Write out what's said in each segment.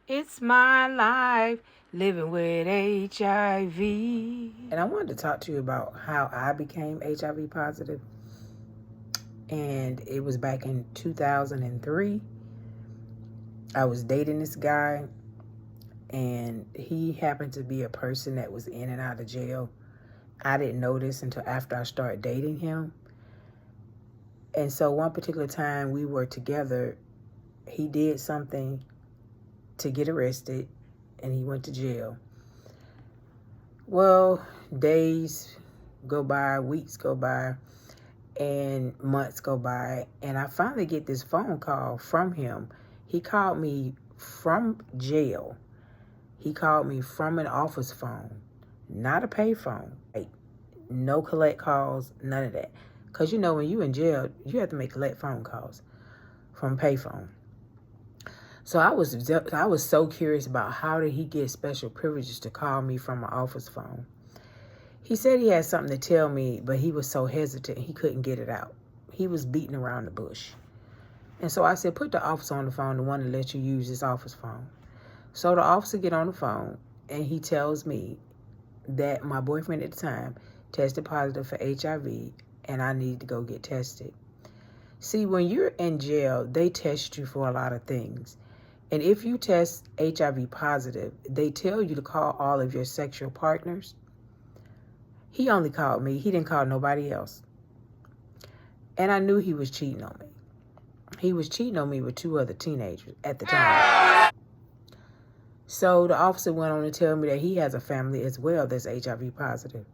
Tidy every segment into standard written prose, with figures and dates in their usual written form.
It's my life living with HIV. And I wanted to talk to you about how I became HIV positive. And it was back in 2003. I was dating this guy, and he happened to be a person that was in and out of jail. I didn't know this until after I started dating him. And so one particular time we were together, he did something to get arrested, and he went to jail. Well, days go by, weeks go by, and months go by, and I finally get this phone call from him. He called me from jail. He called me from an office phone, not a pay phone. Like, no collect calls, none of that. Because, you know, when you in jail, you have to make collect phone calls from pay phone. So I was so curious about how did he get special privileges to call me from an office phone. He said he had something to tell me, but he was so hesitant he couldn't get it out. He was beating around the bush. And so I said, put the officer on the phone, the one that lets you use this office phone. So the officer get on the phone, and he tells me that my boyfriend at the time tested positive for HIV, and I need to go get tested. See, when you're in jail, they test you for a lot of things. And if you test HIV positive, they tell you to call all of your sexual partners. He only called me. He didn't call nobody else. And I knew he was cheating on me. He was cheating on me with 2 other teenagers at the time. So the officer went on to tell me that he has a family as well that's HIV positive.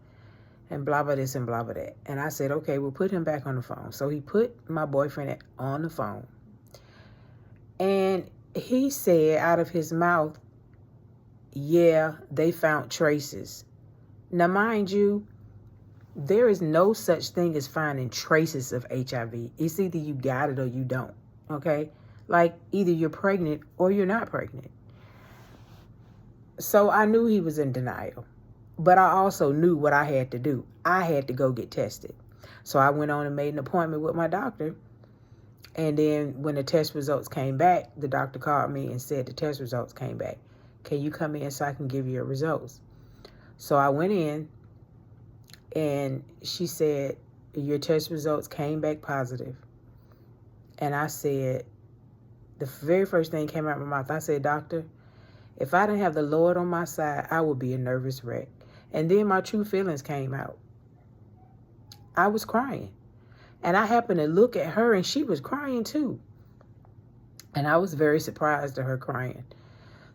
And blah, blah, this and blah, blah, that. And I said, okay, we'll put him back on the phone. So he put my boyfriend on the phone. And he said out of his mouth, yeah, they found traces. Now, mind you, there is no such thing as finding traces of HIV. It's either you got it or you don't, okay? Like, either you're pregnant or you're not pregnant. So I knew he was in denial. But I also knew what I had to do. I had to go get tested. So I went on and made an appointment with my doctor. And then when the test results came back, the doctor called me and said the test results came back. Can you come in so I can give you your results? So I went in, and she said, your test results came back positive. And I said, the very first thing came out of my mouth, I said, doctor, if I didn't have the Lord on my side, I would be a nervous wreck. And then my true feelings came out. I was crying. And I happened to look at her, and she was crying too. And I was very surprised at her crying.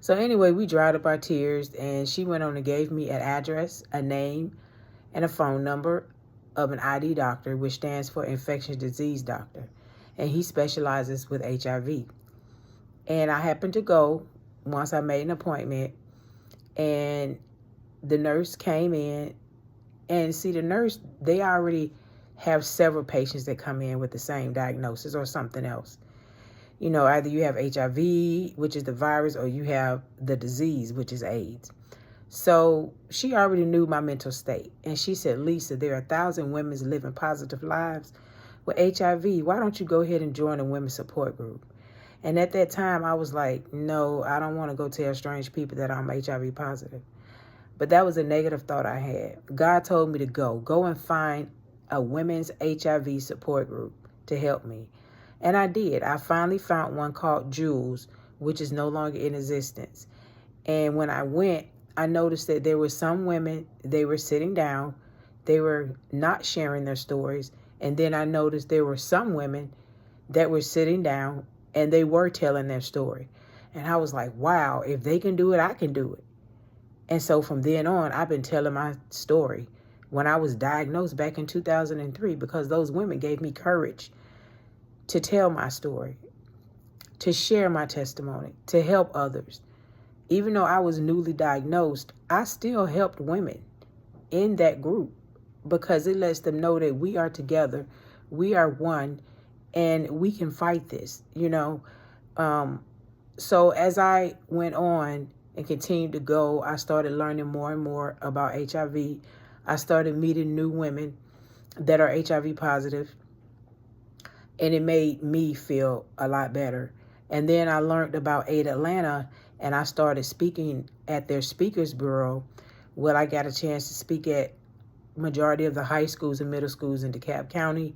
So anyway, we dried up our tears, and she went on and gave me an address, a name, and a phone number of an ID doctor, which stands for infectious disease doctor. And he specializes with HIV. And I happened to go once I made an appointment, and the nurse came in. And see, the nurse, they already have several patients that come in with the same diagnosis or something else. You know, either you have HIV, which is the virus, or you have the disease, which is AIDS. So she already knew my mental state. And she said, Lisa, there are 1,000 women living positive lives with HIV. Why don't you go ahead and join a women's support group? And at that time, I was like, no, I don't want to go tell strange people that I'm HIV positive. But that was a negative thought I had. God told me to go and find a women's HIV support group to help me. And I did. I finally found one called Jules, which is no longer in existence. And when I went, I noticed that there were some women, they were sitting down, they were not sharing their stories. And then I noticed there were some women that were sitting down and they were telling their story. And I was like, wow, if they can do it, I can do it. And so from then on, I've been telling my story when I was diagnosed back in 2003, because those women gave me courage to tell my story, to share my testimony, to help others. Even though I was newly diagnosed, I still helped women in that group because it lets them know that we are together, we are one, and we can fight this, you know. So as I went on and continued to go, I started learning more and more about HIV. I started meeting new women that are HIV positive, and it made me feel a lot better. And then I learned about AIDS Atlanta, and I started speaking at their speakers bureau. Well, I got a chance to speak at majority of the high schools and middle schools in DeKalb County.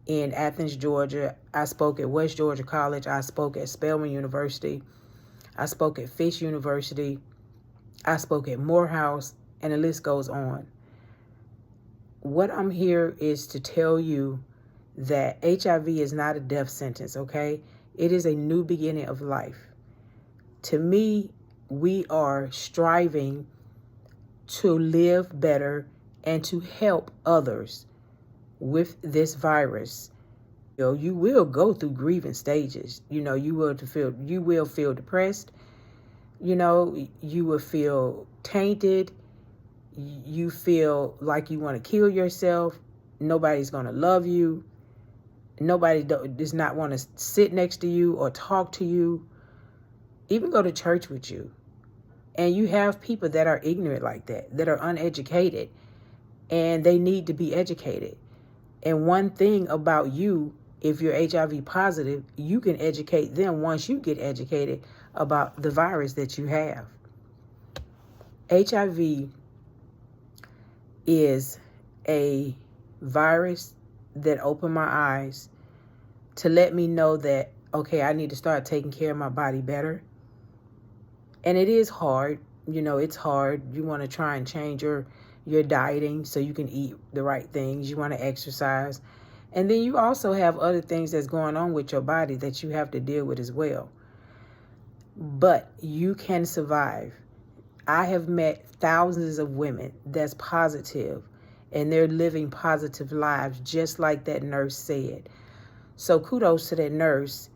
In Athens, Georgia, I spoke at West Georgia College. I spoke at Spelman University. I spoke at Fish University. I spoke at Morehouse, and the list goes on. What I'm here is to tell you that HIV is not a death sentence, okay? It is a new beginning of life. To me, we are striving to live better and to help others with this virus. You will go through grieving stages. You will feel depressed. You will feel tainted. You feel like you want to kill yourself. Nobody's going to love you. Nobody does not want to sit next to you or talk to you, even go to church with you. And you have people that are ignorant like that are uneducated, and they need to be educated. And one thing about you, if you're HIV positive, you can educate them once you get educated about the virus that you have. HIV is a virus that opened my eyes to let me know that, okay, I need to start taking care of my body better. And it is hard. It's hard. You want to try and change your dieting so you can eat the right things. You want to exercise. And then you also have other things that's going on with your body that you have to deal with as well. But you can survive. I have met thousands of women that's positive, and they're living positive lives just like that nurse said. So kudos to that nurse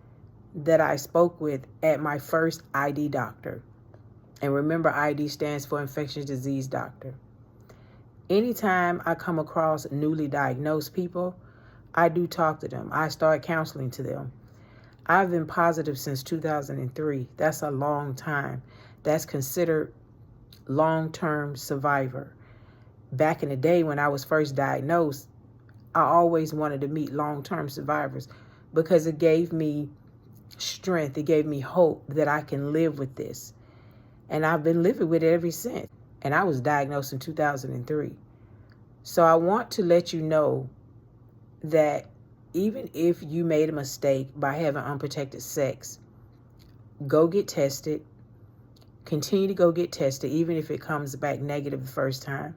that I spoke with at my first ID doctor. And remember, ID stands for infectious disease doctor. Anytime I come across newly diagnosed people, I do talk to them. I start counseling to them. I've been positive since 2003. That's a long time. That's considered long-term survivor. Back in the day when I was first diagnosed, I always wanted to meet long-term survivors because it gave me strength. It gave me hope that I can live with this. And I've been living with it ever since. And I was diagnosed in 2003. So I want to let you know that even if you made a mistake by having unprotected sex, go get tested. Continue to go get tested, even if it comes back negative the first time.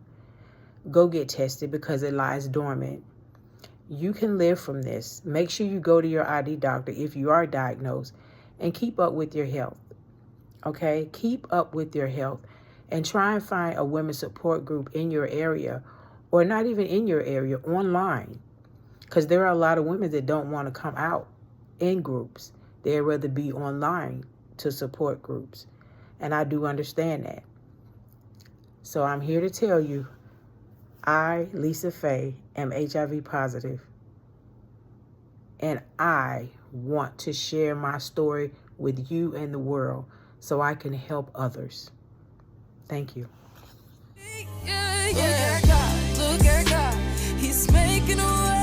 Go get tested because it lies dormant. You can live from this. Make sure you go to your ID doctor if you are diagnosed and keep up with your health. Okay? Keep up with your health and try and find a women's support group in your area, or not even in your area, online. Because there are a lot of women that don't want to come out in groups. They'd rather be online to support groups. And I do understand that. So I'm here to tell you, I, Lisa Faye, am HIV positive. And I want to share my story with you and the world so I can help others. Thank you. Look at God. He's making a way.